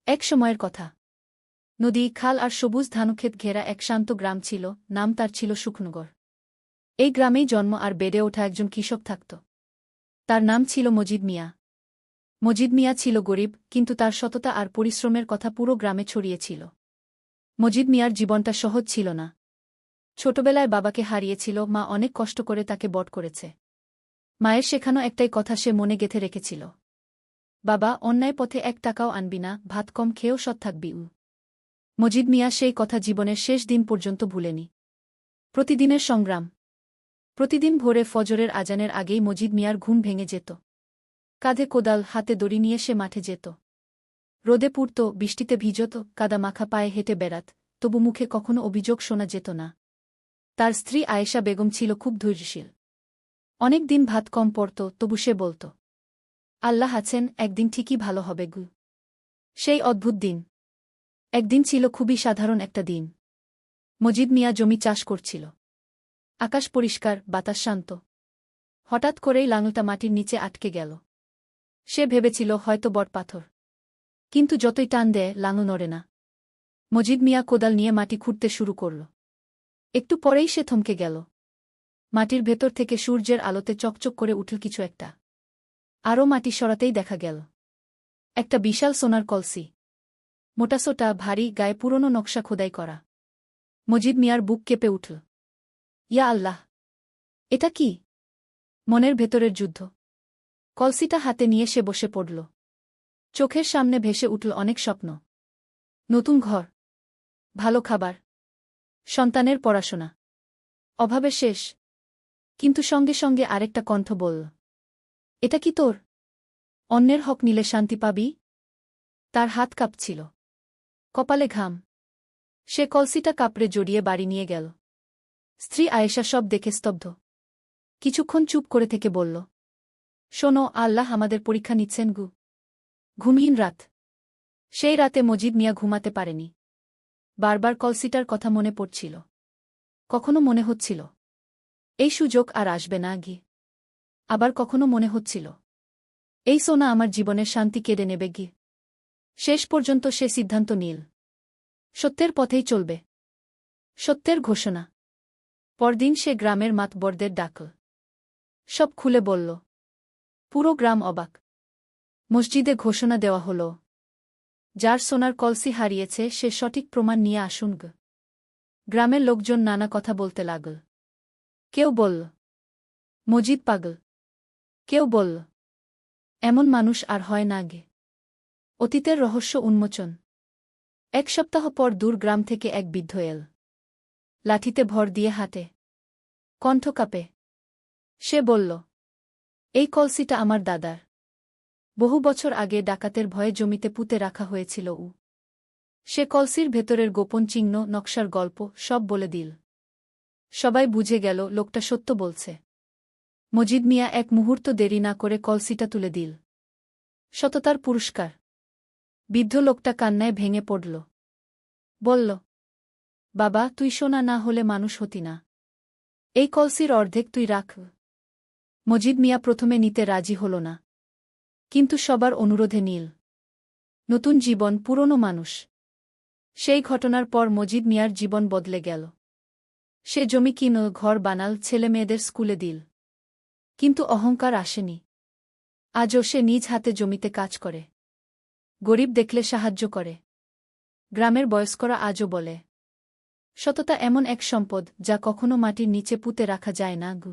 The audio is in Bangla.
এক সময়ের কথা। নদী, খাল আর সবুজ ধানক্ষেত ঘেরা এক শান্ত গ্রাম ছিল, নাম তার ছিল সুখনগর। এই গ্রামেই জন্ম আর বেড়ে ওঠা একজন কৃষক থাকত। তার নাম ছিল মজিদ মিয়া। মজিদ মিয়া ছিল গরিব, কিন্তু তার সততা আর পরিশ্রমের কথা পুরো গ্রামে ছড়িয়েছিল। মজিদ মিয়ার জীবনটা সহজ ছিল না। ছোটবেলায় বাবাকে হারিয়েছিল, মা অনেক কষ্ট করে তাকে বড় করেছে। মায়ের শেখানো একটাই কথা সে মনে গেঁথে রেখেছিল। বাবা, অন্যায় পথে 1 টাকাও আনবি না, ভাত কম খেয়েও সৎ থাকবি। মজিদ মিয়া সেই কথা জীবনের শেষ দিন পর্যন্ত ভুলেনি। প্রতিদিনের সংগ্রাম। প্রতিদিন ভোরে ফজরের আজানের আগেই মজিদ মিয়ার ঘুম ভেঙে যেত। কাঁধে কোদাল, হাতে দড়ি নিয়ে সে মাঠে যেত। রোদে পুড়ত, বৃষ্টিতে ভিজত, কাদা মাখা পায়ে হেঁটে বেড়াত, তবু মুখে কখনো অভিযোগ শোনা যেত না। তার স্ত্রী আয়েশা বেগম ছিল খুব ধৈর্যশীল। অনেক দিন ভাত কম পড়ত, তবু সে বলত, আল্লাহ আছেন, একদিন ঠিকই ভালো হবে গু। সেই অদ্ভুত দিন। একদিন ছিল খুবই সাধারণ একটা দিন। মজিদ মিয়া জমি চাষ করছিল। আকাশ পরিষ্কার, বাতাস শান্ত। হঠাৎ করেই লাঙলটা মাটির নিচে আটকে গেল। সে ভেবেছিল হয়তো বট পাথর। কিন্তু যতই টান দেয়, লাঙল নড়ে না। মজিদ মিয়া কোদাল নিয়ে মাটি খুঁড়তে শুরু করল। একটু পরেই সে থমকে গেল। মাটির ভেতর থেকে সূর্যের আলোতে চকচক করে উঠল কিছু একটা। আরও মাটি সরাতেই দেখা গেল একটা বিশাল সোনার কলসি। মোটাসোটা, ভারী, গায়ে পুরনো নকশা খোদাই করা। মজিদ মিয়ার বুক কেঁপে উঠল। ইয়া আল্লাহ! এটা কি? মনের ভেতরের যুদ্ধ। কলসিটা হাতে নিয়ে সে বসে পড়ল। চোখের সামনে ভেসে উঠল অনেক স্বপ্ন। নতুন ঘর, ভালো খাবার, সন্তানের পড়াশোনা। অভাবে শেষ। কিন্তু সঙ্গে সঙ্গে আরেকটা কণ্ঠ বলল, এটা কি তোর? অন্যের হক নিলে শান্তি পাবি? তার হাত কাঁপছিল, কপালে ঘাম। সে কলসিটা কাপড়ে জড়িয়ে বাড়ি নিয়ে গেল। স্ত্রী আয়েশা সব দেখে স্তব্ধ। কিছুক্ষণ চুপ করে থেকে বলল, শোনো, আল্লাহ আমাদের পরীক্ষা নিচ্ছেন গু। ঘুমহীন রাত। সেই রাতে মজিদ মিয়া ঘুমাতে পারেনি। বারবার কলসিটার কথা মনে পড়ছিল। কখনো মনে হচ্ছিল, এই সুযোগ আর আসবে না গি। আবার কখনো মনে হচ্ছিল, এই সোনা আমার জীবনের শান্তি কেড়ে নেবে গি। শেষ পর্যন্ত সে সিদ্ধান্ত নিল, সত্যের পথেই চলবে। সত্যের ঘোষণা। পরদিন সে গ্রামের মাতবরদের ডাকল। সব খুলে বলল। পুরো গ্রাম অবাক। মসজিদে ঘোষণা দেওয়া হল, যার সোনার কলসি হারিয়েছে সে সঠিক প্রমাণ নিয়ে আসুন গ। গ্রামের লোকজন নানা কথা বলতে লাগল। কেউ বলল, মজিদ পাগল। কেউ বলল, এমন মানুষ আর হয় না গে। অতীতের রহস্য উন্মোচন। 1 সপ্তাহ পর দূর গ্রাম থেকে এক বৃদ্ধ এল। লাঠিতে ভর দিয়ে হাঁটে, কণ্ঠ কাঁপে। সে বলল, এই কলসিটা আমার দাদার। বহু বছর আগে ডাকাতের ভয়ে জমিতে পুঁতে রাখা হয়েছিল। সে কলসির ভেতরের গোপন চিহ্ন, নকশার গল্প সব বলে দিল। সবাই বুঝে গেল লোকটা সত্য বলছে। মজিদ মিয়া এক মুহূর্ত দেরি না করে কলসিটা তুলে দিল। সততার পুরস্কার। বৃদ্ধ লোকটা কান্নায় ভেঙে পড়ল। বলল, বাবা, তুই সোনা না হলে মানুষ হতি না। এই কলসির অর্ধেক তুই রাখ। মজিদ মিয়া প্রথমে নিতে রাজি হল না, কিন্তু সবার অনুরোধে নীল। নতুন জীবন, পুরনো মানুষ। সেই ঘটনার পর মজিদ মিয়ার জীবন বদলে গেল। সে জমি কিনল, ঘর বানাল, ছেলেমেয়েদের স্কুলে দিল। কিন্তু অহংকার আসেনি। আজও সে নিজ হাতে জমিতে কাজ করে। গরিব দেখলে সাহায্য করে। গ্রামের বয়স্করা আজও বলে, সততা এমন এক সম্পদ যা কখনো মাটির নিচে পুঁতে রাখা যায় না গু।